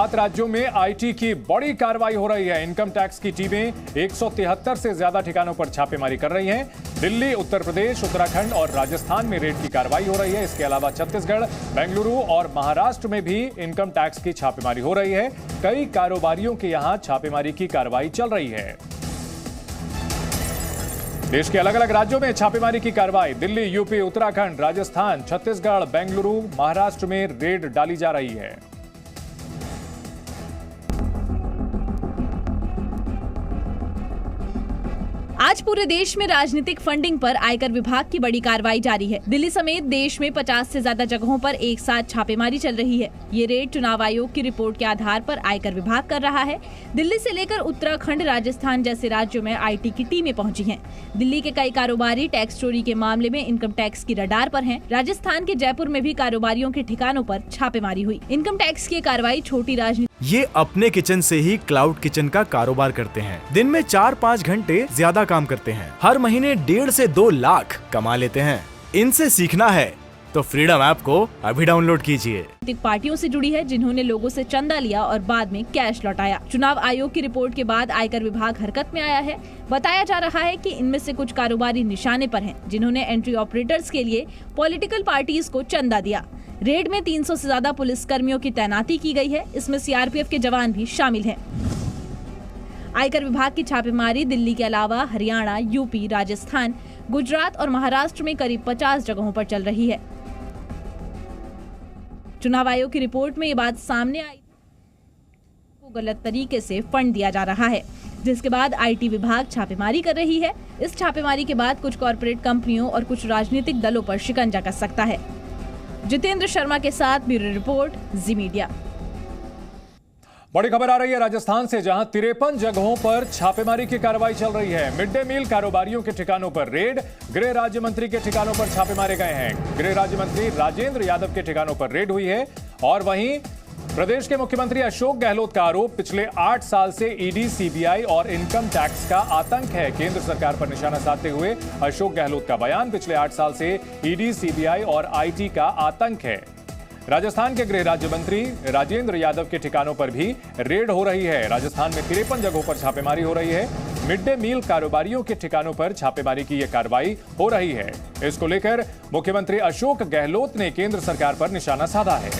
7 राज्यों में आईटी की बड़ी कार्रवाई हो रही है। इनकम टैक्स की टीमें 173 से ज्यादा ठिकानों पर छापेमारी कर रही हैं। दिल्ली, उत्तर प्रदेश, उत्तराखंड और राजस्थान में रेड की कार्रवाई हो रही है। इसके अलावा छत्तीसगढ़, बेंगलुरु और महाराष्ट्र में भी इनकम टैक्स की छापेमारी हो रही है। कई कारोबारियों के यहां छापेमारी की कार्रवाई चल रही है। देश के अलग अलग राज्यों में छापेमारी की कार्रवाई। दिल्ली, यूपी, उत्तराखंड, राजस्थान, छत्तीसगढ़, बेंगलुरु, महाराष्ट्र में रेड डाली जा रही है। आज पूरे देश में राजनीतिक फंडिंग पर आयकर विभाग की बड़ी कार्रवाई जारी है। दिल्ली समेत देश में 50 से ज्यादा जगहों पर एक साथ छापेमारी चल रही है। ये रेड चुनाव आयोग की रिपोर्ट के आधार पर आयकर विभाग कर रहा है। दिल्ली से लेकर उत्तराखंड, राजस्थान जैसे राज्यों में आईटी की टीमें पहुंची हैं। दिल्ली के कई कारोबारी टैक्स चोरी के मामले में इनकम टैक्स की रडार पर हैं। राजस्थान के जयपुर में भी कारोबारियों के ठिकानों पर छापेमारी हुई। इनकम टैक्स की कार्रवाई छोटी राजनीति। ये अपने किचन से ही क्लाउड किचन का कारोबार करते हैं। दिन में 4-5 घंटे ज्यादा काम करते हैं। हर महीने 1.5 से 2 लाख कमा लेते हैं। इनसे सीखना है तो फ्रीडम ऐप को अभी डाउनलोड कीजिए। पार्टियों से जुड़ी है जिन्होंने लोगों से चंदा लिया और बाद में कैश लौटाया। चुनाव आयोग की रिपोर्ट के बाद आयकर विभाग हरकत में आया है। बताया जा रहा है कि इनमें से कुछ कारोबारी निशाने पर हैं, जिन्होंने एंट्री ऑपरेटर्स के लिए पॉलिटिकल पार्टीज को चंदा दिया। रेड में 300 से ज्यादा पुलिस कर्मियों की तैनाती की गई है। इसमें सीआरपीएफ के जवान भी शामिल हैं। आयकर विभाग की छापेमारी दिल्ली के अलावा हरियाणा, यूपी, राजस्थान, गुजरात और महाराष्ट्र में करीब 50 जगहों पर चल रही है। चुनाव आयोग की रिपोर्ट में ये बात सामने आई को गलत तरीके से फंड दिया जा रहा है, जिसके बाद आईटी विभाग छापेमारी कर रही है। इस छापेमारी के बाद कुछ कॉर्पोरेट कंपनियों और कुछ राजनीतिक दलों पर शिकंजा कस सकता है। जितेंद्र शर्मा के साथ ब्यूरो रिपोर्ट, जी मीडिया। बड़ी खबर आ रही है राजस्थान से, जहां 53 जगहों पर छापेमारी की कार्रवाई चल रही है। मिड डे मील कारोबारियों के ठिकानों पर रेड, गृह राज्य मंत्री के ठिकानों पर छापे मारे गए हैं। गृह राज्य मंत्री राजेंद्र यादव के ठिकानों पर रेड हुई है। और वहीं प्रदेश के मुख्यमंत्री अशोक गहलोत का आरोप, पिछले 8 साल से ईडी, सीबीआई और इनकम टैक्स का आतंक है। केंद्र सरकार पर निशाना साधते हुए अशोक गहलोत का बयान, पिछले 8 साल से ईडी, सीबीआई और आईटी का आतंक है। राजस्थान के गृह राज्य मंत्री राजेंद्र यादव के ठिकानों पर भी रेड हो रही है। राजस्थान में 53 जगहों पर छापेमारी हो रही है। मिड डे मील कारोबारियों के ठिकानों पर छापेमारी की यह कार्रवाई हो रही है। इसको लेकर मुख्यमंत्री अशोक गहलोत ने केंद्र सरकार पर निशाना साधा है।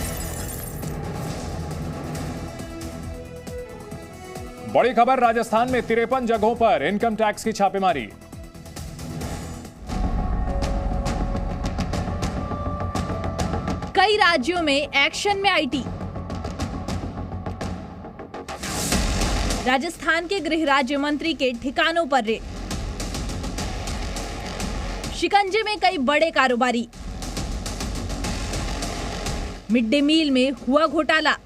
बड़ी खबर, राजस्थान में 53 जगहों पर इनकम टैक्स की छापेमारी। कई राज्यों में एक्शन में आईटी। राजस्थान के गृह राज्य मंत्री के ठिकानों पर रेड। शिकंजे में कई बड़े कारोबारी। मिड डे मील में हुआ घोटाला।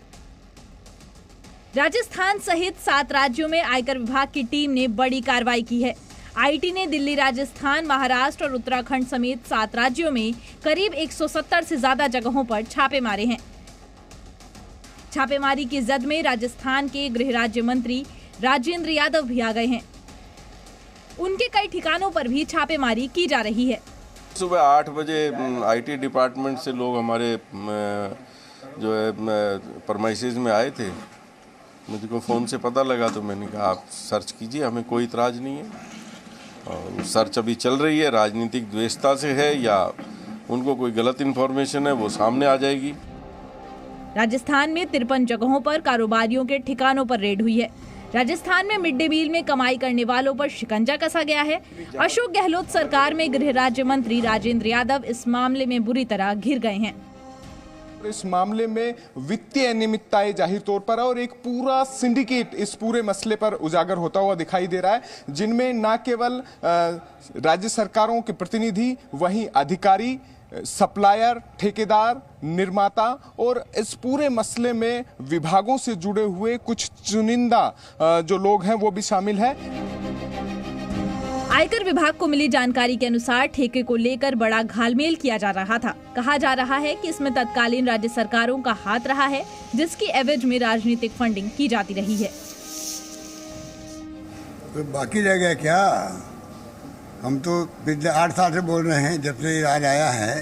राजस्थान सहित 7 राज्यों में आयकर विभाग की टीम ने बड़ी कार्रवाई की है। आईटी ने दिल्ली, राजस्थान, महाराष्ट्र और उत्तराखंड समेत 7 राज्यों में करीब 170 से ज्यादा जगहों पर छापे मारे हैं। छापेमारी की जद में राजस्थान के गृह राज्य मंत्री राजेंद्र यादव भी आ गए हैं। उनके कई ठिकानों पर भी छापेमारी की जा रही है। सुबह 8 बजे आईटी डिपार्टमेंट से लोग हमारे जो है परमाइसेज में आए थे। मुझको फ़ोन से पता लगा तो मैंने कहा आप सर्च कीजिए, हमें कोई इतराज़ नहीं है। और सर्च अभी चल रही है, राजनीतिक द्वेषता से है या उनको कोई गलत इन्फॉर्मेशन है वो सामने आ जाएगी। राजस्थान में 53 जगहों पर कारोबारियों के ठिकानों पर रेड हुई है। राजस्थान में मिड डे मील में कमाई करने वालों पर शिकंजा कसा गया है। अशोक गहलोत सरकार में गृह राज्य मंत्री राजेंद्र यादव इस मामले में बुरी तरह घिर गए हैं। इस मामले में वित्तीय अनियमितताएं जाहिर तौर पर और एक पूरा सिंडिकेट इस पूरे मसले पर उजागर होता हुआ दिखाई दे रहा है, जिनमें न केवल राज्य सरकारों के प्रतिनिधि, वहीं अधिकारी, सप्लायर, ठेकेदार, निर्माता और इस पूरे मसले में विभागों से जुड़े हुए कुछ चुनिंदा जो लोग हैं वो भी शामिल हैं। आयकर विभाग को मिली जानकारी के अनुसार ठेके को लेकर बड़ा घालमेल किया जा रहा था। कहा जा रहा है कि इसमें तत्कालीन राज्य सरकारों का हाथ रहा है, जिसकी एवज में राजनीतिक फंडिंग की जाती रही है। तो बाकी रह गया क्या? हम तो पिछले 8 साल से बोल रहे हैं, जब से राज आया है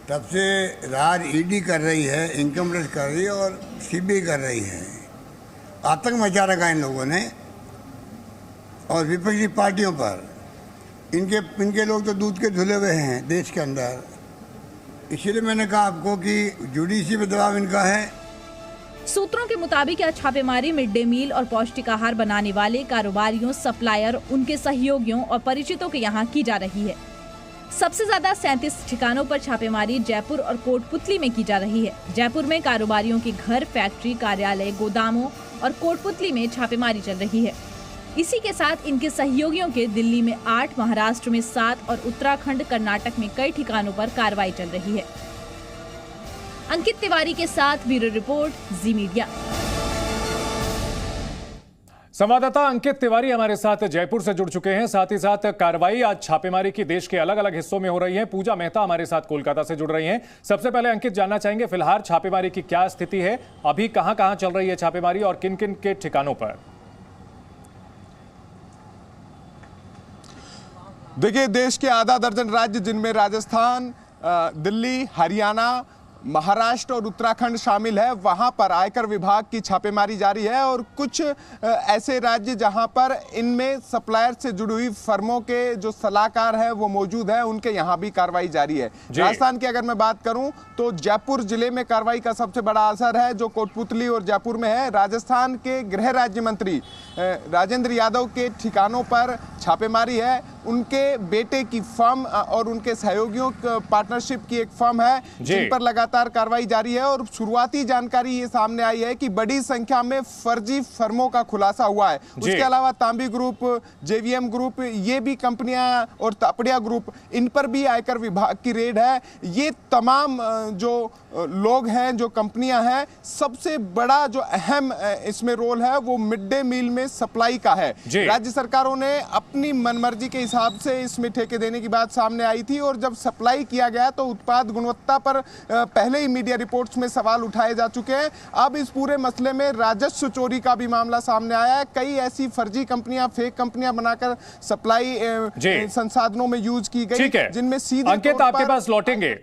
तब से राज ईडी कर रही है, इनकम टैक्स कर रही है और सीबीआई कर रही है। आतंक मचा रखा इन लोगों ने और विपक्षी पार्टियों पर। इनके लोग तो दूध के धुले हुए हैं देश के अंदर। इसीलिए मैंने कहा आपको कि जुडिशरी पे दबाव इनका है। सूत्रों के मुताबिक यह छापेमारी मिड डे मील और पौष्टिक आहार बनाने वाले कारोबारियों, सप्लायर, उनके सहयोगियों और परिचितों के यहाँ की जा रही है। सबसे ज्यादा 37 ठिकानों पर छापेमारी जयपुर और कोटपुतली में की जा रही है। जयपुर में कारोबारियों के घर, फैक्ट्री, कार्यालय, गोदामों और कोटपुतली में छापेमारी चल रही है। इसी के साथ इनके सहयोगियों के दिल्ली में 8, महाराष्ट्र में 7 और उत्तराखंड, कर्नाटक में कई ठिकानों पर कार्रवाई चल रही है। अंकित तिवारी के साथ ब्यूरो रिपोर्ट, जी मीडिया। संवाददाता अंकित तिवारी हमारे साथ जयपुर से जुड़ चुके हैं। साथ ही साथ कार्रवाई आज छापेमारी की देश के अलग अलग हिस्सों में हो रही है। पूजा मेहता हमारे साथ कोलकाता से जुड़ रही हैं। सबसे पहले अंकित, जानना चाहेंगे फिलहाल छापेमारी की क्या स्थिति है, अभी कहां कहां चल रही है छापेमारी और किन किन के ठिकानों पर? देखिए, देश के आधा दर्जन राज्य जिनमें राजस्थान, दिल्ली, हरियाणा, महाराष्ट्र और उत्तराखंड शामिल है, वहां पर आयकर विभाग की छापेमारी जारी है। और कुछ ऐसे राज्य जहां पर इनमें सप्लायर से जुड़ी हुई फर्मों के जो सलाहकार हैं वो मौजूद हैं, उनके यहां भी कार्रवाई जारी है। राजस्थान की अगर मैं बात करूं तो जयपुर जिले में कार्रवाई का सबसे बड़ा असर है जो कोटपुतली और जयपुर में है। राजस्थान के गृह राज्य मंत्री राजेंद्र यादव के ठिकानों पर छापेमारी है। उनके बेटे की फर्म और उनके सहयोगियों पार्टनरशिप की एक फर्म है जिन पर लगातार कार्रवाई जारी है। और शुरुआती जानकारी ये सामने आई है कि बड़ी संख्या में फर्जी फर्मों का खुलासा हुआ है। उसके अलावा तांबी ग्रुप, जेवीएम ग्रुप, ये भी कंपनियां और तापड़िया ग्रुप, इन पर भी आयकर विभाग की रेड है। ये तमाम जो लोग हैं, जो कंपनियां हैं, सबसे बड़ा जो अहम इसमें रोल है वो मिड डे मील में सप्लाई का है। राज्य सरकारों ने अपनी मनमर्जी के हिसाब से इसमें ठेके देने की बात सामने आई थी और जब सप्लाई किया गया तो उत्पाद गुणवत्ता पर पहले ही मीडिया रिपोर्ट्स में सवाल उठाए जा चुके हैं। अब इस पूरे मसले में राजस्व चोरी का भी मामला सामने आया है। कई ऐसी फर्जी कंपनियां, फेक कंपनियां बनाकर सप्लाई संसाधनों में यूज की गई, जिनमें सीधे अंकित आपके पास लौटेंगे।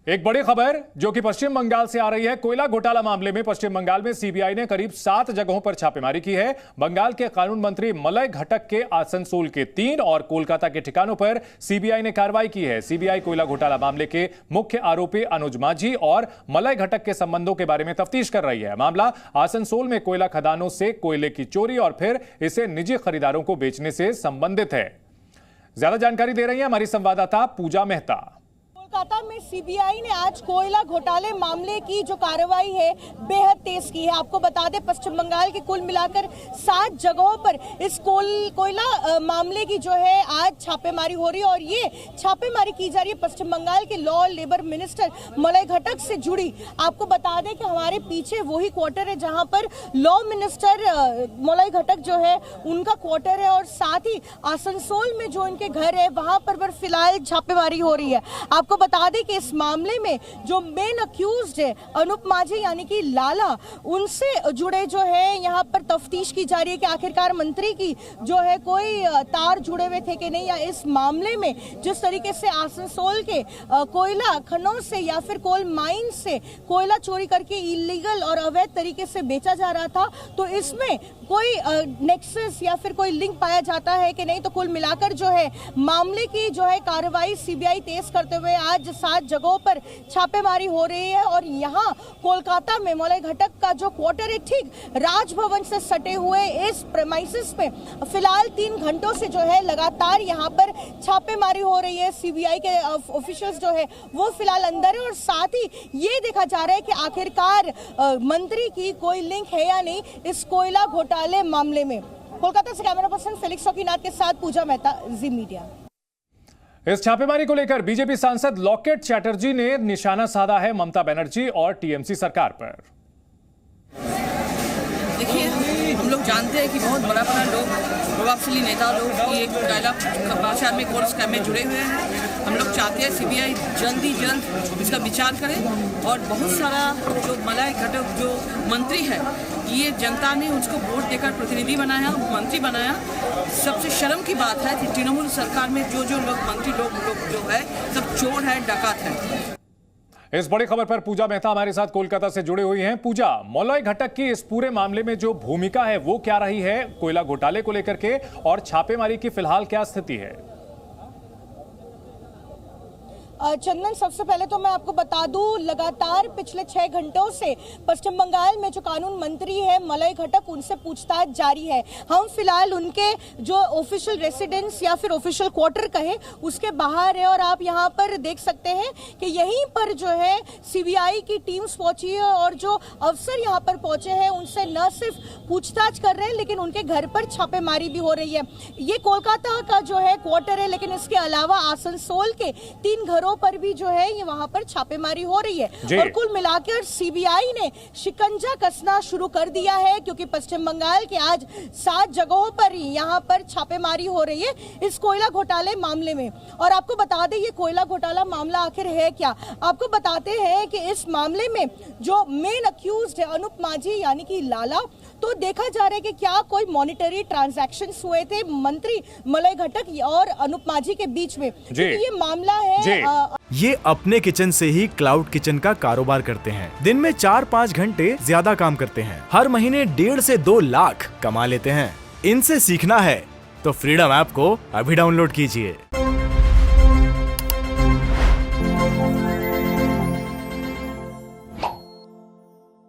एक बड़ी खबर जो कि पश्चिम बंगाल से आ रही है। कोयला घोटाला मामले में पश्चिम बंगाल में सीबीआई ने करीब 7 जगहों पर छापेमारी की है। बंगाल के कानून मंत्री मलय घटक के आसनसोल के 3 और कोलकाता के ठिकानों पर सीबीआई ने कार्रवाई की है। सीबीआई कोयला घोटाला मामले के मुख्य आरोपी अनुज माझी और मलय घटक के संबंधों के बारे में तफ्तीश कर रही है। मामला आसनसोल में कोयला खदानों से कोयले की चोरी और फिर इसे निजी खरीदारों को बेचने से संबंधित है। ज्यादा जानकारी दे रही है हमारी संवाददाता पूजा मेहता। कोलकाता में सीबीआई ने आज कोयला घोटाले मामले की जो कार्रवाई है बेहद तेज की है। आपको बता दें, पश्चिम बंगाल के कुल मिलाकर 7 जगहों पर इस कोयला मामले की जो है आज छापेमारी हो रही है और ये छापेमारी की जा रही है पश्चिम बंगाल के लॉ और लेबर मिनिस्टर मलय घटक से जुड़ी। आपको बता दें कि हमारे पीछे वही क्वार्टर है जहां पर लॉ मिनिस्टर मलय घटक जो है उनका क्वार्टर है और साथ ही आसनसोल में जो इनके घर है वहां पर फिलहाल छापेमारी हो रही है। आपको बता दें कि इस मामले में जो मेन अक्यूज्ड है अनुप माझी यानी कि लाला, उनसे जुड़े जो है यहाँ पर तफ्तीश की जा रही है कि आखिरकार मंत्री की जो है कोई तार जुड़े हुए थे कि नहीं, या इस मामले में जिस तरीके से आसनसोल के कोयला खनों से या फिर कोल माइन से कोयला चोरी करके इलीगल और अवैध तरीके से बेचा जा रहा था, तो इसमें कोई नेक्सस या फिर कोई लिंक पाया जाता है कि नहीं। तो कुल मिलाकर जो है मामले की जो है कार्रवाई सीबीआई तेज करते हुए आज 7 जगहों पर छापेमारी हो रही है। और यहाँ कोलकाता में मलय घटक का जो क्वार्टर है ठीक राजभवन से सटे हुए इस प्रेमाइसिस पे फिलहाल 3 घंटों से जो है लगातार यहाँ पर छापेमारी हो रही है। सीबीआई के ऑफिशियल्स जो है वो फिलहाल अंदर है और साथ ही ये देखा जा रहा है कि आखिरकार मंत्री की कोई लिंक है या नहीं इस कोयला घोटाले मामले में। कोलकाता से कैमरा पर्सन फेलिक्स चौकीनाथ के साथ पूजा मेहता, जी मीडिया। इस छापेमारी को लेकर बीजेपी सांसद लॉकेट चैटर्जी ने निशाना साधा है ममता बनर्जी और टीएमसी सरकार पर। देखिए, हम लोग जानते हैं कि बहुत बड़ा लोग, प्रभावशाली नेता लोग ये कोयला बाजार में कोल स्कैम में जुड़े हुए हैं। हम लोग चाहते हैं सीबीआई जल्द ही जल्द इसका विचार करे और बहुत सारा जो मलय घटक जो मंत्री है, ये जनता ने उसको वोट देकर प्रतिनिधि बनाया, मंत्री बनाया। सबसे शर्म की बात है कि तृणमूल सरकार में जो लोग मंत्री लोग जो है सब चोर है, डाकत है। इस बड़ी खबर पर पूजा मेहता हमारे साथ कोलकाता से जुड़ी हुई हैं। पूजा, मलय घटक की इस पूरे मामले में जो भूमिका है वो क्या रही है कोयला घोटाले को लेकर के, और छापेमारी की फिलहाल क्या स्थिति है? चंदन, सबसे पहले तो मैं आपको बता दूं, लगातार पिछले 6 घंटों से पश्चिम बंगाल में जो कानून मंत्री है मलय घटक, उनसे पूछताछ जारी है। हम फिलहाल उनके जो ऑफिशियल रेसिडेंस या फिर ऑफिशियल क्वार्टर कहे उसके बाहर है, और आप यहां पर देख सकते हैं कि यहीं पर जो है सीबीआई की टीम्स पहुंची है और जो अफसर यहां पर पहुंचे हैं उनसे न सिर्फ पूछताछ कर रहे हैं लेकिन उनके घर पर छापेमारी भी हो रही है। ये कोलकाता का जो है क्वार्टर है, लेकिन इसके अलावा आसनसोल के 3 घरों पर भी जो है ये वहां पर छापेमारी हो रही है। और कुल मिलाकर सीबीआई ने शिकंजा कसना शुरू कर दिया है, क्योंकि पश्चिम बंगाल के आज 7 जगहों पर यहां पर छापेमारी हो रही है इस कोयला घोटाले मामले में। और आपको बता दें ये कोयला घोटाला मामला आखिर है क्या। आपको बताते हैं कि इस मामले में जो मेन अक्यूज्ड है अनूप माझी यानी कि लाला, तो देखा जा रहा है कि क्या कोई मॉनिटरी ट्रांजैक्शंस हुए थे मंत्री मलय घटक और अनूप माझी के बीच में। ये मामला है ये अपने किचन से ही क्लाउड किचन का कारोबार करते हैं। दिन में 4-5 घंटे ज्यादा काम करते हैं। हर महीने 1.5 से 2 लाख कमा लेते हैं। इनसे सीखना है तो फ्रीडम ऐप को अभी डाउनलोड कीजिए।